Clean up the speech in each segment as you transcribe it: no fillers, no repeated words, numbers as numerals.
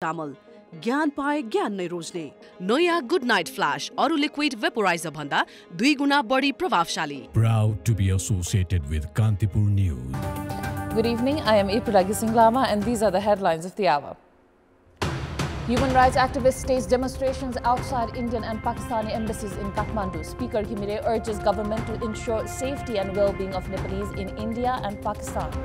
चामल ज्ञान पाए ज्ञान नै रोज्ने नयाँ गुड नाइट फ्ल्याश अरु लिक्विड वेपोराइजर भन्दा 2 गुणा बढी प्रभावशाली. Proud to be associated with Kantipur News. Good evening, I am Ipuragi Singlama and these are the headlines of the hour. Human rights activists stage demonstrations outside Indian and Pakistani embassies in Kathmandu. Speaker Himire urges government to ensure safety and well-being of Nepalese in India and Pakistan.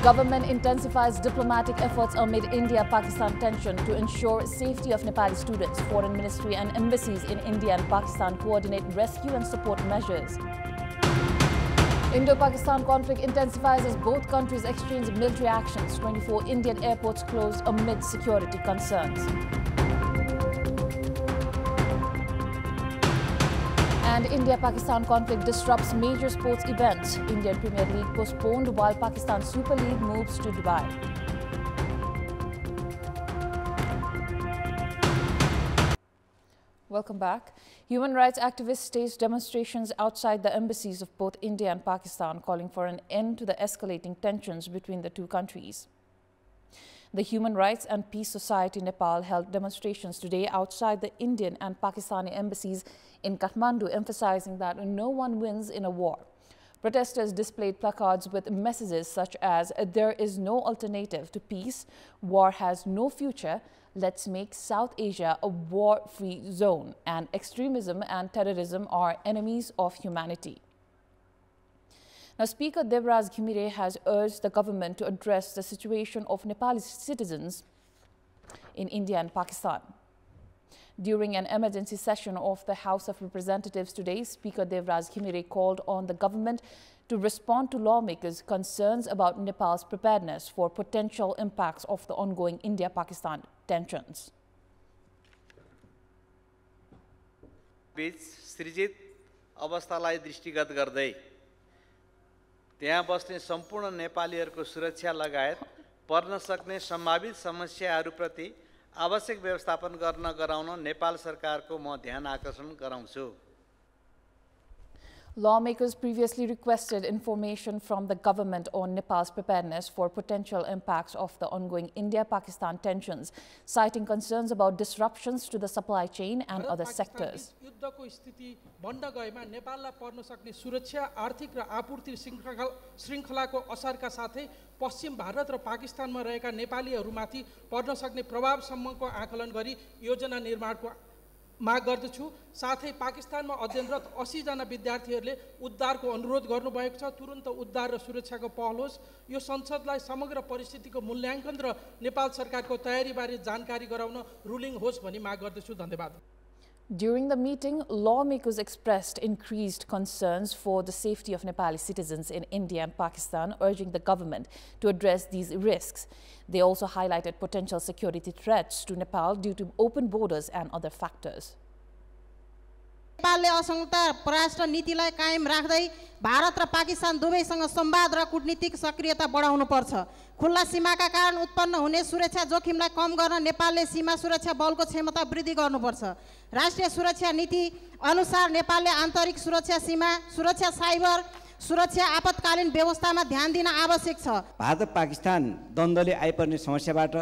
Government intensifies diplomatic efforts amid India-Pakistan tension to ensure safety of Nepali students. Foreign Ministry and embassies in India and Pakistan coordinate rescue and support measures. Indo-Pakistan conflict intensifies as both countries exchange military actions. 24 Indian airports closed amid security concerns. And India-Pakistan conflict disrupts major sports events. Indian Premier League postponed while Pakistan Super League moves to Dubai. Welcome back. Human rights activists staged demonstrations outside the embassies of both India and Pakistan, calling for an end to the escalating tensions between the two countries. The Human Rights and Peace Society Nepal held demonstrations today outside the Indian and Pakistani embassies in Kathmandu, emphasizing that no one wins in a war. Protesters displayed placards with messages such as, "There is no alternative to peace, war has no future, let's make South Asia a war-free zone," and "Extremism and terrorism are enemies of humanity." Now, Speaker Devraj Ghimire has urged the government to address the situation of Nepali citizens in India and Pakistan. During an emergency session of the House of Representatives today, Speaker Devraj Ghimire called on the government to respond to lawmakers' concerns about Nepal's preparedness for potential impacts of the ongoing India-Pakistan tensions. बीच सृजित अवस्थालाई दृष्टिगत गर्दै त्यहाँ बस्ने सम्पूर्ण नेपालीहरूको सुरक्षा लगायत पर्न सक्ने सम्भावित समस्याहरूप्रति आवश्यक व्यवस्थापन गराउन नेपाल सरकारको म ध्यान आकर्षण गराउँछु. Lawmakers previously requested information from the government on Nepal's preparedness for potential impacts of the ongoing India-Pakistan tensions, citing concerns about disruptions to the supply chain and other sectors. युद्धको स्थिति बन्न गएमा नेपाललाई पर्न सक्ने सुरक्षा, आर्थिक र आपूर्ति श्रृङ्खलाको असरका साथै पश्चिम भारत र पाकिस्तानमा रहेका नेपालीहरूमाथि पर्न सक्ने प्रभावसम्मको आकलन गरी योजना निर्माणको माग गर्दछु. साथै पाकिस्तानमा अध्ययनरत 80 जना विद्यार्थीहरूले उद्धारको अनुरोध गर्नुभएको छ. तुरन्त उद्धार र सुरक्षाको पहल होस्. यो संसदलाई समग्र परिस्थितिको मूल्याङ्कन र नेपाल सरकारको तयारीबारे जानकारी गराउन रुलिङ होस् भनी माग गर्दछु. धन्यवाद. During the meeting, lawmakers expressed increased concerns for the safety of Nepali citizens in India and Pakistan, urging the government to address these risks. They also highlighted potential security threats to Nepal due to open borders and other factors. नेपालले असंयुक्त परराष्ट्र नीतिलाई कायम राख्दै भारत र पाकिस्तान दुवैसँग संवाद र कूटनीतिक सक्रियता बढाउनु पर्छ. खुल्ला सीमाका कारण उत्पन्न हुने सुरक्षा जोखिमलाई कम गर्न नेपालले सीमा सुरक्षा बलको क्षमता वृद्धि गर्नुपर्छ. राष्ट्रिय सुरक्षा नीति अनुसार नेपालले आन्तरिक सुरक्षा, सीमा सुरक्षा, साइबर सुरक्षा, आपतकालीन व्यवस्थामा ध्यान दिन आवश्यक छ. भारत र पाकिस्तान द्वन्द्वले आइपर्ने समस्याबाट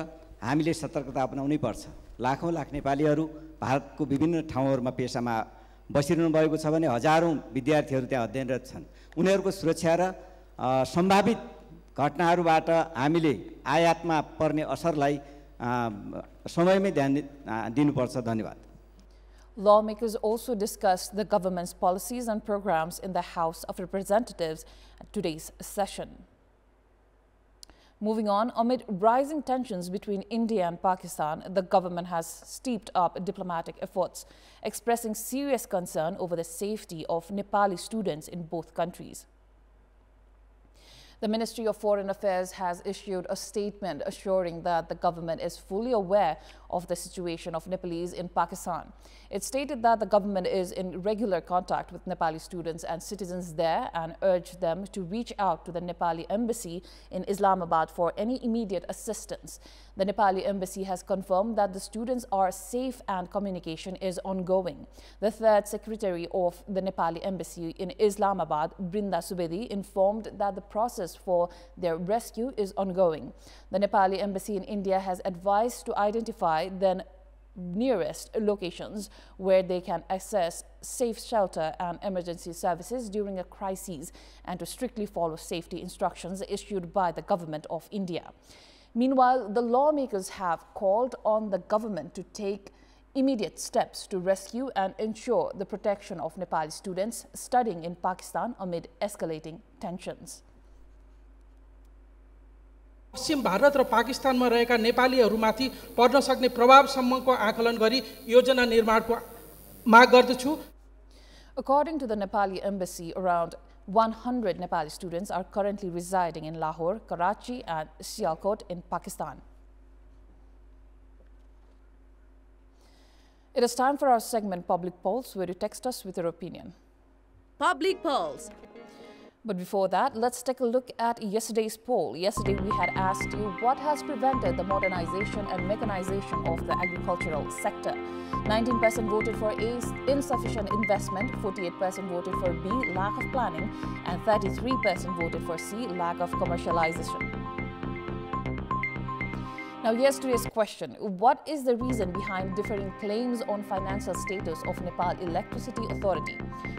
हामीले सतर्कता अपनाउनै पर्छ. लाखौं लाख नेपालीहरू भारतको विभिन्न ठाउँहरूमा पेशामा बसिरहनु भएको छ भने हजारौं विद्यार्थीहरू त्यहाँ अध्ययनरत छन्. उनीहरूको सुरक्षा र सम्भावित घटनाहरूबाट हामीले आयातमा पर्ने असरलाई समयमै ध्यान दिनुपर्छ. धन्यवाद. Lawmakers also discussed the government's policies and programs in the House of Representatives at today's session. Moving on, amid rising tensions between India and Pakistan, the government has stepped up diplomatic efforts, expressing serious concern over the safety of Nepali students in both countries. The Ministry of Foreign Affairs has issued a statement assuring that the government is fully aware of the situation of Nepalese in Pakistan. It stated that the government is in regular contact with Nepali students and citizens there and urged them to reach out to the Nepali embassy in Islamabad for any immediate assistance. The Nepali embassy has confirmed that the students are safe and communication is ongoing. The third secretary of the Nepali embassy in Islamabad, Brinda Subedi, informed that the process process for their rescue is ongoing. The Nepali embassy in India has advised to identify the nearest locations where they can access safe shelter and emergency services during a crisis and to strictly follow safety instructions issued by the government of India. Meanwhile, the lawmakers have called on the government to take immediate steps to rescue and ensure the protection of Nepali students studying in Pakistan amid escalating tensions. पश्चिम भारत र पाकिस्तानमा रहेका नेपालीहरूमाथि पर्न सक्ने प्रभावसम्मको आकलन गरी योजना निर्माणको माग गर्दछु. According to the Nepali embassy, around 100 Nepali students are currently residing in Lahore, Karachi and Sialkot in Pakistan. It is time for our segment Public Polls, where you text us with your opinion. Public Polls. But before that, let's take a look at yesterday's poll. Yesterday, we had asked you what has prevented the modernization and mechanization of the agricultural sector. 19% voted for A, insufficient investment, 48% voted for B, lack of planning, and 33% voted for C, lack of commercialization. Now, yesterday's question, what is the reason behind differing claims on financial status of Nepal Electricity Authority?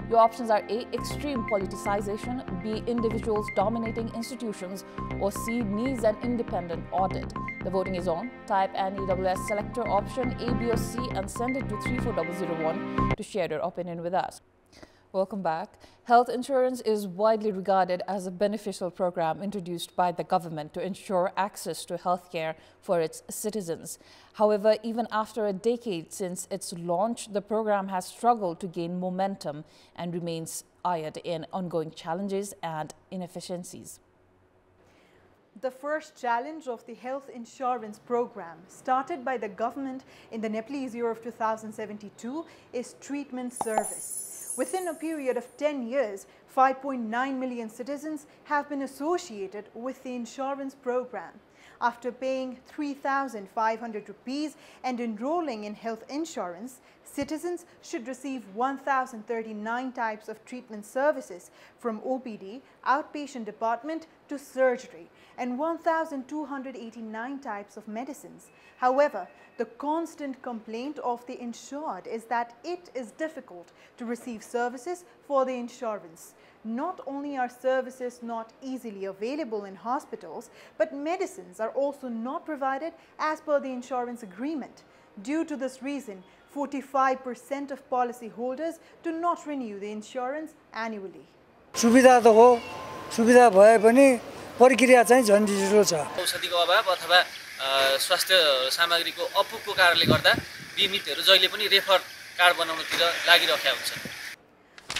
Your options are A, extreme politicization, B, individuals dominating institutions, or C, needs an independent audit. The voting is on. Type NEWS selector option A, B, or C and send it to 34001 to share your opinion with us. Welcome back. Health insurance is widely regarded as a beneficial program introduced by the government to ensure access to healthcare for its citizens. However, even after a decade since its launch, the program has struggled to gain momentum and remains mired in ongoing challenges and inefficiencies. The first challenge of the health insurance program, started by the government in the Nepalese year of 2072, is treatment service. Within a period of 10 years, 5.9 million citizens have been associated with the insurance program. After paying 3,500 rupees and enrolling in health insurance, citizens should receive 1,039 types of treatment services from OPD, outpatient department to surgery, and 1,289 types of medicines. However, the constant complaint of the insured is that it is difficult to receive services for the insurance. Not only are services not easily available in hospitals, but medicines are also not provided as per the insurance agreement. Due to this reason, 45% of policyholders do not renew the insurance annually. सुविधा त हो सुविधा भए पनि प्रक्रिया चाहिँ झन् ढिलो छ औषधिको अभाव अथवा स्वास्थ्य सामग्रीको अपुगको कारणले गर्दा बिमितहरू जहिले पनि रेफर कार्ड बनाउनतिर लागिरहेका हुन्छन्.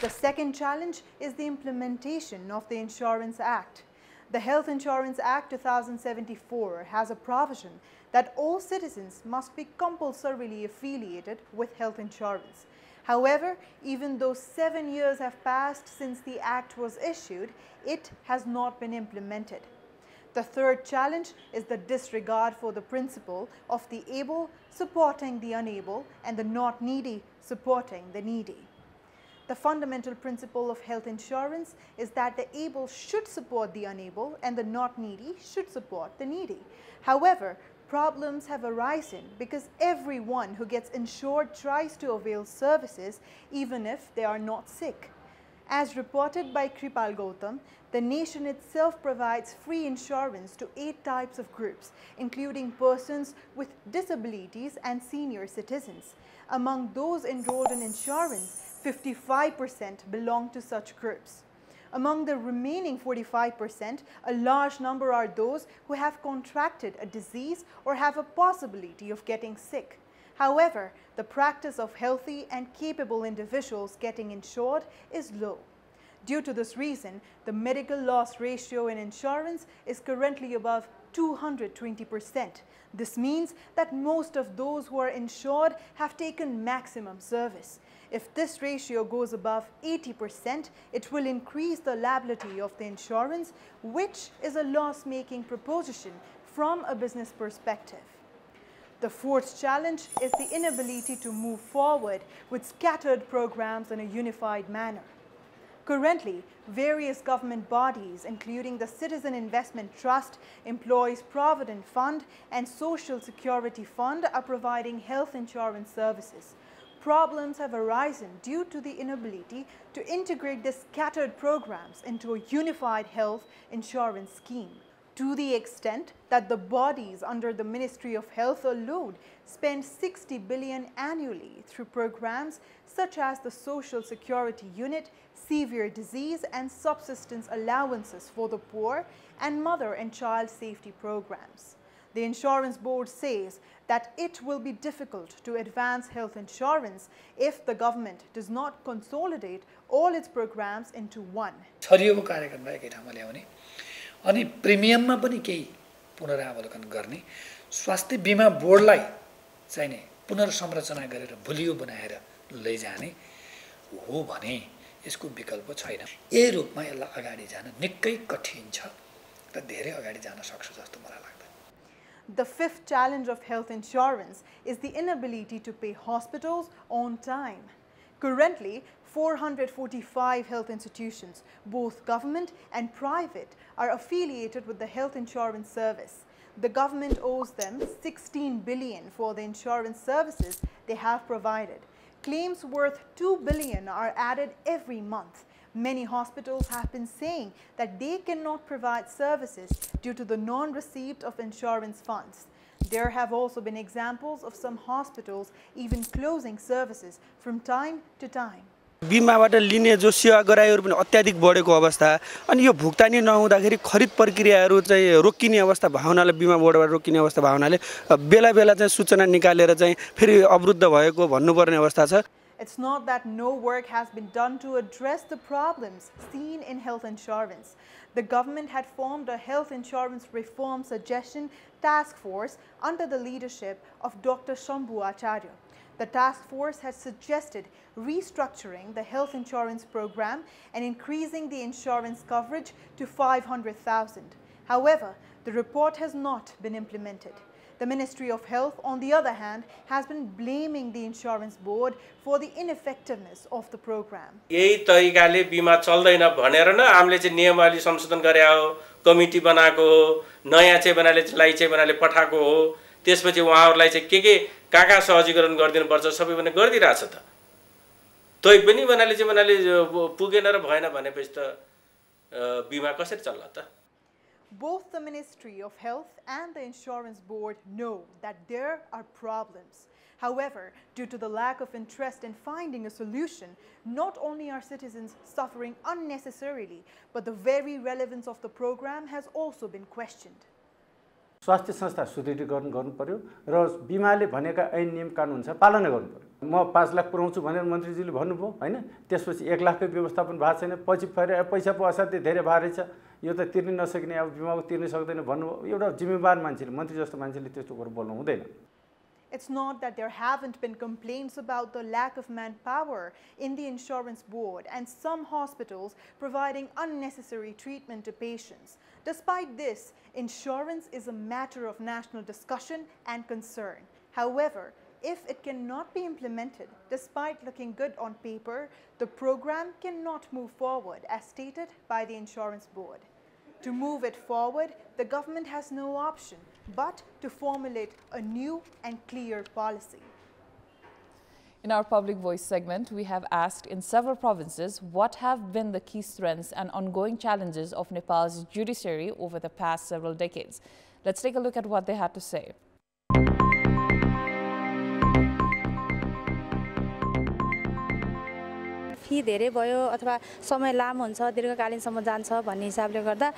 The second challenge is the implementation of the Insurance Act. The Health Insurance Act 2074 has a provision that all citizens must be compulsorily affiliated with health insurance. However, even though 7 years have passed since the act was issued, it has not been implemented. The third challenge is the disregard for the principle of the able supporting the unable and the not needy supporting the needy. The fundamental principle of health insurance is that the able should support the unable and the not needy should support the needy. However, problems have arisen because everyone who gets insured tries to avail services even if they are not sick. As reported by Kripal Gautam, the nation itself provides free insurance to 8 types of groups, including persons with disabilities and senior citizens. Among those enrolled in insurance, 55% belong to such groups. Among the remaining 45%, a large number are those who have contracted a disease or have a possibility of getting sick. However, the practice of healthy and capable individuals getting insured is low. Due to this reason, the medical loss ratio in insurance is currently above 220%. This means that most of those who are insured have taken maximum service. If this ratio goes above 80%, it will increase the liability of the insurance, which is a loss-making proposition from a business perspective. The fourth challenge is the inability to move forward with scattered programs in a unified manner. Currently, various government bodies, including the Citizen Investment Trust, Employees Provident Fund and Social Security Fund, are providing health insurance services. Problems have arisen due to the inability to integrate the scattered programs into a unified health insurance scheme, to the extent that the bodies under the Ministry of Health alone spend 60 billion annually through programs such as the Social Security Unit, severe disease and subsistence allowances for the poor, and mother and child safety programs. The Insurance Board says that it will be difficult to advance health insurance if the government does not consolidate all its programs into one. छरिएको कार्यक्रमलाई एकै ठाउँमा ल्याउने अनि प्रिमियममा पनि केही पुनरावलोकन गर्ने, स्वास्थ्य बीमा बोर्डलाई चाहिने पुनर्संरचना गरेर बलियो बनाएर लैजाने हो भने यसको विकल्प छैन। यही रूपमा यसलाई अगाडि जान निकै कठिन छ र धेरै अगाडि जान सक्छ जस्तो मलाई लाग्छ। The fifth challenge of health insurance is the inability to pay hospitals on time. Currently, 445 health institutions, both government and private, are affiliated with the health insurance service. The government owes them 16 billion for the insurance services they have provided. Claims worth 2 billion are added every month. Many hospitals have been saying that they cannot provide services due to the non-receipt of insurance funds. There have also been examples of some hospitals even closing services from time to time. बीमाबाट लिने जो सेवा गराइहरू पनि अत्याधिक बढेको अवस्था अनि यो भुक्तानी नहुँदाखेरि खरिद प्रक्रियाहरू चाहिँ रोकिने अवस्था भावनाले बीमा बोर्डबाट रोकिने अवस्था भावनाले बेला बेला चाहिँ सूचना निकालेर चाहिँ फेरि अवरुद्ध भएको भन्नुपर्ने अवस्था छ। It's not that no work has been done to address the problems seen in health insurance. The government had formed a health insurance reform suggestion task force under the leadership of Dr. Shambhu Acharya. The task force has suggested restructuring the health insurance program and increasing the insurance coverage to 500,000. However, the report has not been implemented. The Ministry of Health, on the other hand, has been blaming the Insurance Board for the ineffectiveness of the program. यही तरिकाले बीमा चल्दैन भनेर न हामीले चाहिँ नियमावली संशोधन गरे हो, कमिटी बनाएको हो, नयाँ चाहिँ बनाले पठाएको हो, त्यसपछि उहाँहरुलाई चाहिँ के काका सहजीकरण गरिदिनु पर्छ सबै पनि गरिदिराछ त। तै पनि बनाले पुगेन र भएन भनेपछि त बीमा कसरी चल्ला त? Both the Ministry of Health and the Insurance Board know that there are problems. However, due to the lack of interest in finding a solution, not only are citizens suffering unnecessarily, but the very relevance of the program has also been questioned. स्वास्थ्य संस्था सुदृढीकरण गर्नु पर्यो र बीमाले भनेका ऐन नियम कानुन छ पालना गर्नु पर्यो। म 5 लाख पुर्याउँछु भनेर मन्त्रीजीले भन्नुभयो हैन, त्यसपछि 1 लाखको व्यवस्थापन भएको छैन, पछि फेरि पैसा पो असाध्यै धेरै भारै छ, यो त तिर्न नसक्ने, अब बीमाको तिर्न सक्दैन भन्नुभयो। एउटा जिम्मेवार मान्छेले, मन्त्री जस्तो मान्छेले त्यस्तो कुरा बोल्नु हुँदैन। It's not that there haven't been complaints about the lack of manpower in the Insurance Board and some hospitals providing unnecessary treatment to patients. Despite this, insurance is a matter of national discussion and concern. However, if it cannot be implemented, despite looking good on paper, the program cannot move forward as stated by the Insurance Board. To move it forward, the government has no option but to formulate a new and clear policy. In our Public Voice segment, we have asked in several provinces what have been the key strengths and ongoing challenges of Nepal's judiciary over the past several decades. Let's take a look at what they had to say. फी धेरै भयो अथवा समय लामो हुन्छ, दीर्घकालीनसम्म जान्छ भन्ने हिसाबले गर्दा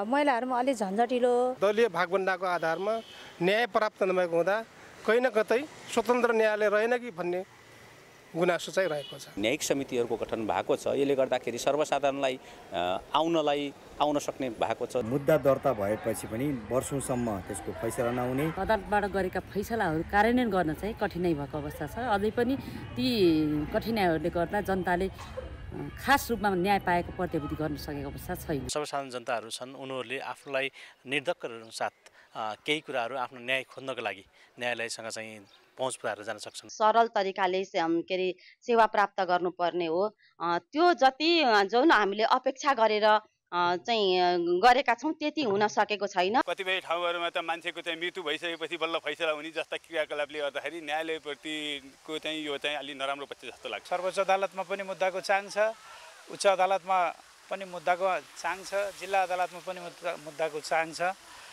महिलाहरुमा अलि झन्झटिलो दलीय भागबण्डाको आधारमा न्याय प्राप्त नभएको हुँदा कहीं न कतै स्वतन्त्र न्यायालय रहेन कि भन्ने गुनासो चाहिँ रहेको छ। न्यायिक समितिहरुको गठन भएको छ, यसले गर्दाखेरि सर्वसाधारणलाई आउन सक्ने भएको छ। मुद्दा दर्ता भएपछि पनि वर्षौंसम्म त्यसको फैसला नहुने, अदालतबाट गरेका फैसलाहरू कार्यान्वयन गर्न चाहिँ कठिनाइ भएको अवस्था छ। अझै पनि ती कठिनाइहरूले गर्दा जनताले खास रूपमा न्याय पाएको प्रत्याभूति गर्न सकेको अवस्था छैन। सर्वसाधारण जनताहरू छन्, उनीहरूले आफूलाई निर्धक्क साथ केही कुराहरू आफ्नो न्याय खोज्नको लागि न्यायालयसँग चाहिँ पहुँच पुऱ्याएर जान सक्छन्। सरल तरिकाले के अरे सेवा प्राप्त गर्नुपर्ने हो। त्यो जति जुन हामीले अपेक्षा गरेर चाहिँ गरेका छौँ त्यति हुन सकेको छैन। कतिपय ठाउँहरूमा त मान्छेको चाहिँ मृत्यु भइसकेपछि बल्ल फैसला हुने जस्ता क्रियाकलापले गर्दाखेरि न्यायालयप्रतिको चाहिँ यो चाहिँ अलि नराम्रो पक्ष जस्तो लाग्छ। सर्वोच्च अदालतमा पनि मुद्दाको चाङ छ, उच्च अदालतमा पनि मुद्दाको चाङ छ, जिल्ला अदालतमा पनि मुद्दाको चाङ छ,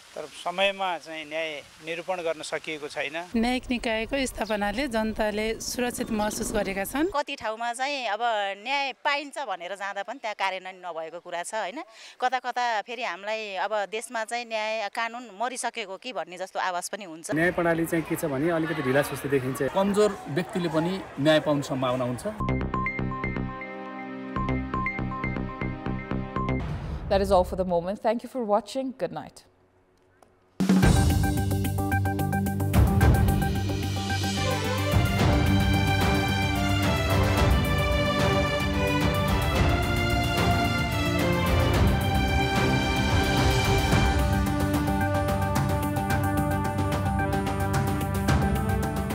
तर समयमा चाहिँ न्याय निरूपण गर्न सकिएको छैन। न्यायिक निकायको स्थापनाले जनताले सुरक्षित महसुस गरेका छन्। कति ठाउँमा चाहिँ अब न्याय पाइन्छ भनेर जाँदा पनि त्यहाँ कार्यान्वयन नभएको कुरा छ हैन। कता कता फेरि हामीलाई अब देशमा चाहिँ न्याय कानुन मरिसकेको कि भन्ने जस्तो आवाज पनि हुन्छ। न्याय प्रणाली चाहिँ के छ भने अलिकति ढिला सुस्ती देखिन्छ। कमजोर व्यक्तिले पनि न्याय पाउने सम्भावना हुन्छ। That is all for the moment. Thank you for watching. Good night.